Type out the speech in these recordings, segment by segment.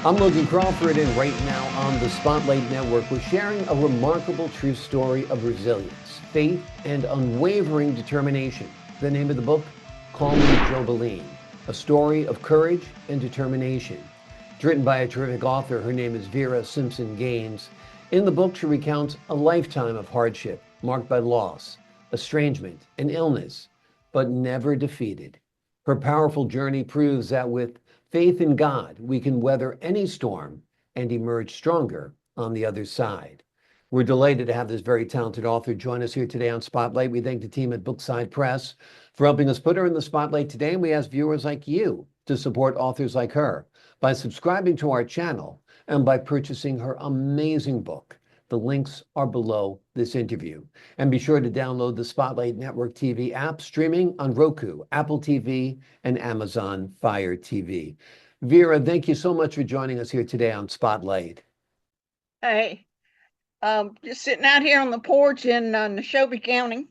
I'm Logan Crawford, and right now on the Spotlight Network, we're sharing a remarkable true story of resilience, faith, and unwavering determination. The name of the book, Call Me Jobulene, a story of courage and determination. It's written by a terrific author. Her name is Vera Simpson Gaines. In the book, she recounts a lifetime of hardship marked by loss, estrangement, and illness, but never defeated. Her powerful journey proves that with faith in God, we can weather any storm and emerge stronger on the other side. We're delighted to have this very talented author join us here today on Spotlight. We thank the team at Brookside Press for helping us put her in the spotlight today. And we ask viewers like you to support authors like her by subscribing to our channel and by purchasing her amazing book. The links are below this interview. And be sure to download the Spotlight Network TV app, streaming on Roku, Apple TV, and Amazon Fire TV. Vera, thank you so much for joining us here today on Spotlight. Hey, just sitting out here on the porch in Neshoba County,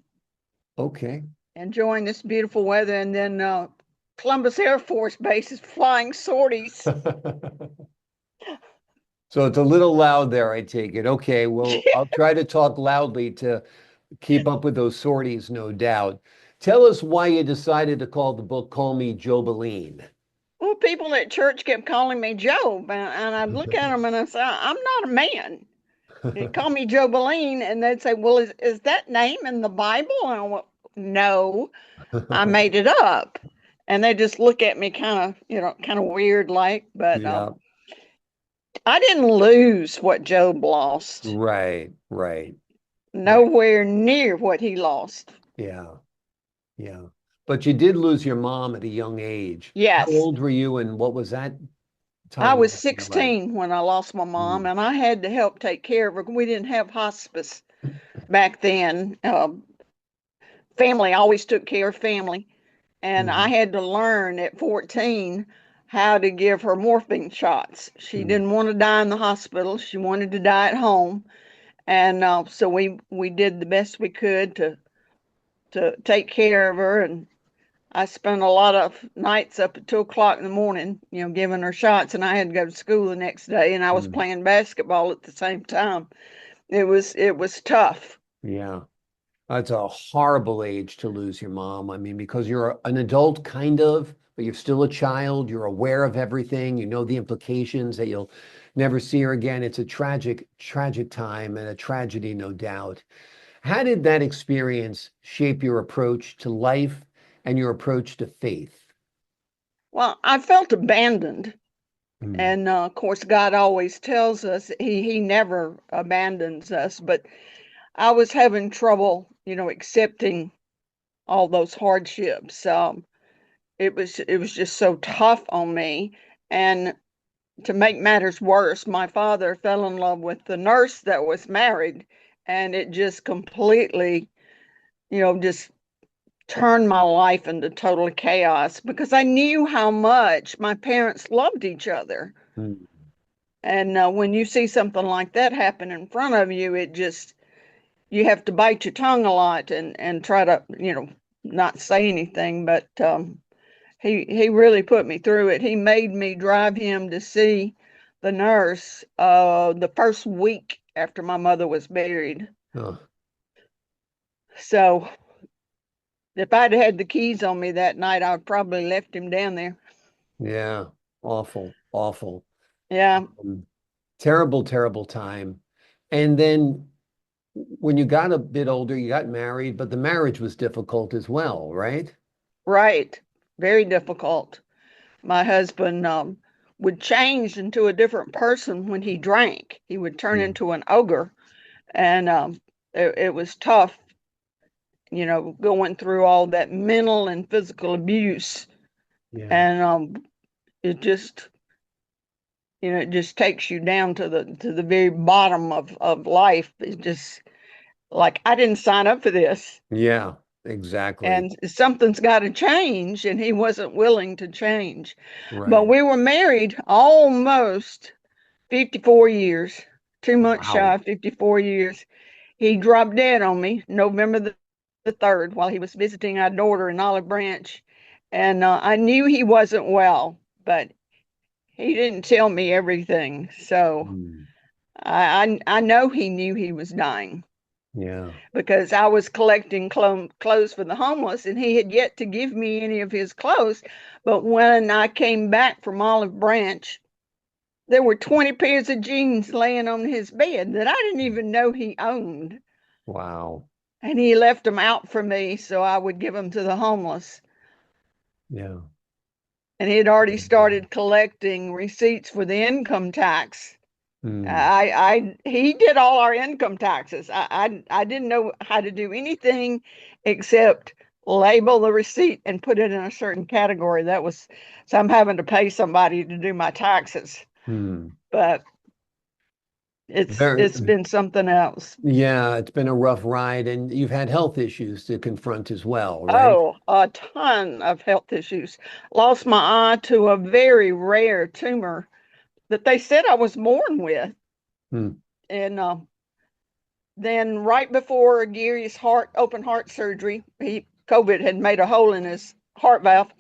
Okay. enjoying this beautiful weather, and then Columbus Air Force Base is flying sorties. So it's a little loud there, I take it. Okay, well, I'll try to talk loudly to keep up with those sorties, no doubt. Tell us why you decided to call the book Call Me Jobulene. Well, people at church kept calling me Job, and I'd look at them and I'd say, I'm not a man. They'd call me Jobulene, and they'd say, well, is that name in the Bible? And I went, no, I made it up. And they just look at me kind of weird like, but Yeah, I didn't lose what Job lost. right, right. Nowhere near what he lost. Yeah, yeah. But you did lose your mom at a young age. How Yes, old were you and what was that I time was like in your life? 16 when I lost my mom, Mm, and I had to help take care of her. We didn't have hospice back then. Family always took care of family, and I mhm, had to learn at 14 how to give her morphine shots. She mm, didn't want to die in the hospital. She wanted to die at home, and so we did the best we could to take care of her. And I spent a lot of nights up at 2 o'clock in the morning, giving her shots, and I had to go to school the next day, and I was mm. playing basketball at the same time. It was tough. Yeah. That's a horrible age to lose your mom. I mean, because you're an adult, kind of, but you're still a child. You're aware of everything. You know the implications that you'll never see her again. It's a tragic, tragic time and a tragedy, no doubt. How did that experience shape your approach to life and your approach to faith? Well, I felt abandoned, Mm, and of course, God always tells us He never abandons us. But I was having trouble, accepting all those hardships. It was just so tough on me, and to make matters worse, my father fell in love with the nurse that was married, and it just completely, just turned my life into total chaos because I knew how much my parents loved each other. mm, And when you see something like that happen in front of you, you have to bite your tongue a lot and try to, not say anything. But he really put me through it. He made me drive him to see the nurse the first week after my mother was buried. oh, So if I'd had the keys on me that night, I would probably left him down there. yeah. Awful, awful. Yeah, Um, Terrible, terrible time. And then when you got a bit older, you got married, but the marriage was difficult as well, right? right. Very difficult. My husband would change into a different person when he drank. He would turn Mm, into an ogre, and it was tough, going through all that mental and physical abuse. yeah, And it just takes you down to the very bottom of life. It's just like I didn't sign up for this, yeah, exactly. and something's got to change, and he wasn't willing to change. But Right. we were married almost 54 years, 2 months shy Wow. of 54 years. He dropped dead on me November the 3rd while he was visiting our daughter in Olive Branch. And I knew he wasn't well, but he didn't tell me everything. So Mm. I know he knew he was dying Yeah. because I was collecting clothes for the homeless, and he had yet to give me any of his clothes. But when I came back from Olive Branch, there were 20 pairs of jeans laying on his bed that I didn't even know he owned. Wow. And he left them out for me so I would give them to the homeless. Yeah. And he had already started collecting receipts for the income tax. Mm. He did all our income taxes. I didn't know how to do anything except label the receipt and put it in a certain category. That was, so I'm having to pay somebody to do my taxes. Mm. But Very, it's been something else. yeah, it's been a rough ride, and you've had health issues to confront as well, right? Oh, a ton of health issues. Lost my eye to a very rare tumor that they said I was born with. Mm. And then right before Gary's open heart surgery, COVID had made a hole in his heart valve.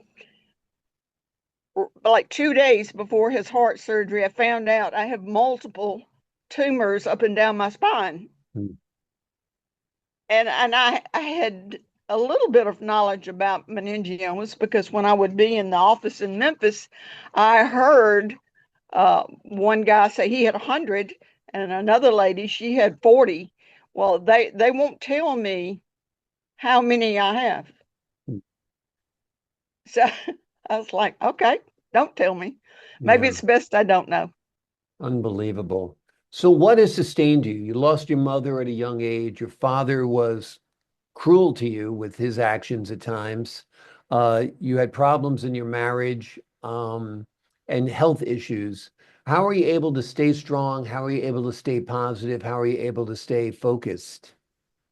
Like 2 days before his heart surgery, I found out I have multiple tumors up and down my spine. Mm. And I had a little bit of knowledge about meningiomas because when I would be in the office in Memphis, I heard one guy say he had 100 and another lady, she had 40. Well, they won't tell me how many I have. Mm. So I was like, okay, don't tell me. Maybe Yeah. it's best I don't know. Unbelievable. So what has sustained you? You lost your mother at a young age. Your father was cruel to you with his actions at times. You had problems in your marriage, and health issues. How are you able to stay strong? How are you able to stay positive? How are you able to stay focused?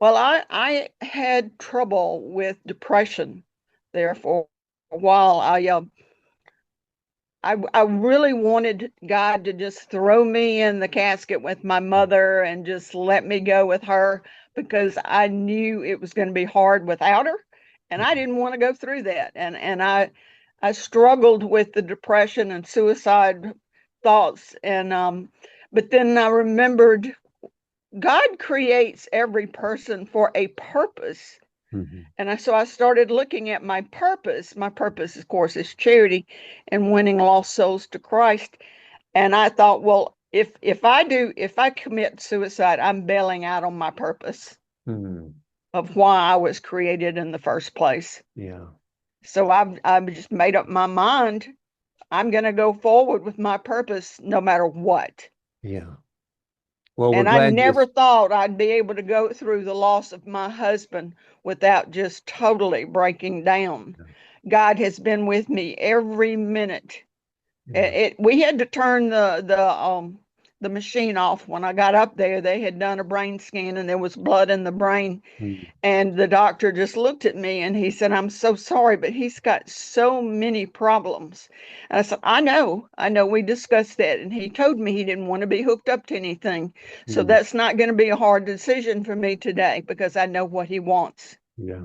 Well, I had trouble with depression there for a while. I really wanted God to just throw me in the casket with my mother and just let me go with her because I knew it was going to be hard without her, and I didn't want to go through that. And I struggled with the depression and suicide thoughts, and but then I remembered God creates every person for a purpose. Mhm. And so I started looking at my purpose. My purpose, of course, is charity and winning lost souls to Christ. And I thought, well, if I commit suicide, I'm bailing out on my purpose Mhm. of why I was created in the first place. Yeah. So I've just made up my mind. I'm going to go forward with my purpose no matter what. Yeah. Well, we're And I glad you. never thought I'd be able to go through the loss of my husband without just totally breaking down. God has been with me every minute. Yeah. We had to turn the machine off when I got up there. They had done a brain scan and there was blood in the brain. Mm. And the doctor just looked at me and he said, I'm so sorry, but he's got so many problems. And I said, I know, we discussed that. And he told me he didn't want to be hooked up to anything. So Mm. that's not going to be a hard decision for me today because I know what he wants. Yeah.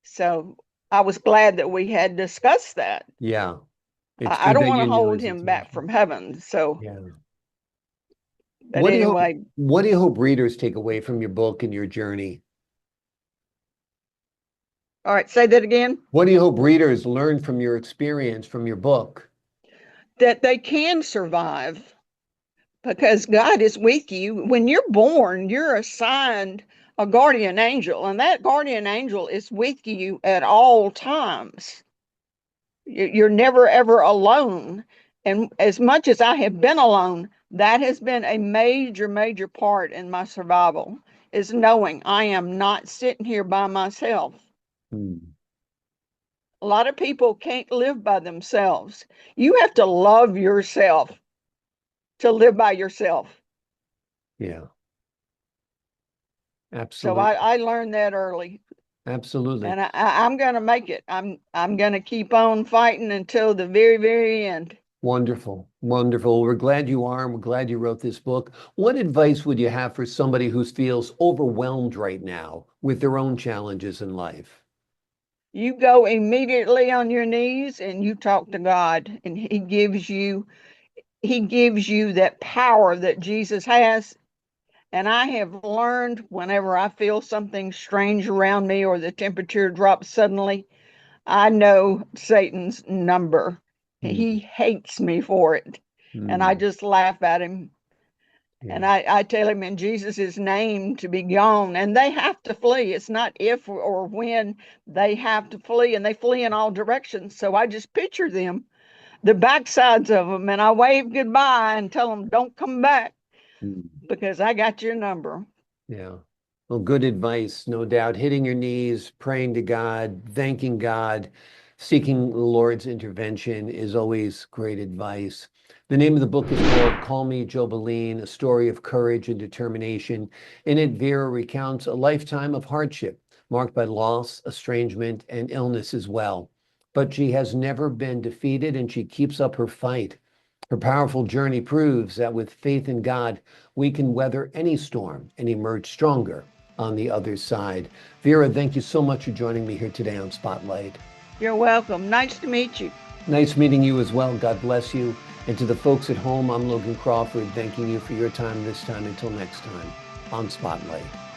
So I was glad that we had discussed that. Yeah. It's I good don't that want to you knew hold his him back situation. from heaven. So, Yeah. but anyway, What do you hope readers take away from your book and your journey? all right, say that again. What do you hope readers learn from your experience, from your book? That they can survive because God is with you. When you're born, you're assigned a guardian angel, and that guardian angel is with you at all times. You're never ever alone. And as much as I have been alone, that has been a major, major part in my survival is knowing I am not sitting here by myself. Hmm. A lot of people can't live by themselves. You have to love yourself to live by yourself. Yeah, So absolutely. I learned that early, Absolutely. and I'm going to make it. I'm going to keep on fighting until the very, very end. Wonderful. Wonderful. We're glad you are, and we're glad you wrote this book. What advice would you have for somebody who feels overwhelmed right now with their own challenges in life? You go immediately on your knees and you talk to God, and He gives you he gives you that power that Jesus has. And I have learned whenever I feel something strange around me or the temperature drops suddenly, I know Satan's number. He Mm, hates me for it. And I mm, just laugh at him. And yeah. I tell him in Jesus' name to be gone. And they have to flee. It's not if or when, they have to flee, and they flee in all directions. So I just picture them, the backsides of them, and I wave goodbye and tell them, don't come back Mm. because I got your number. Yeah. Well, good advice, no doubt. Hitting your knees, praying to God, thanking God, seeking the Lord's intervention is always great advice. The name of the book is called Call Me Jobulene, a story of courage and determination. In it, Vera recounts a lifetime of hardship, marked by loss, estrangement, and illness as well. But she has never been defeated, and she keeps up her fight. Her powerful journey proves that with faith in God, we can weather any storm and emerge stronger on the other side. Vera, thank you so much for joining me here today on Spotlight. You're welcome. Nice to meet you. Nice meeting you as well. God bless you. And to the folks at home, I'm Logan Crawford, thanking you for your time this time. Until next time on Spotlight.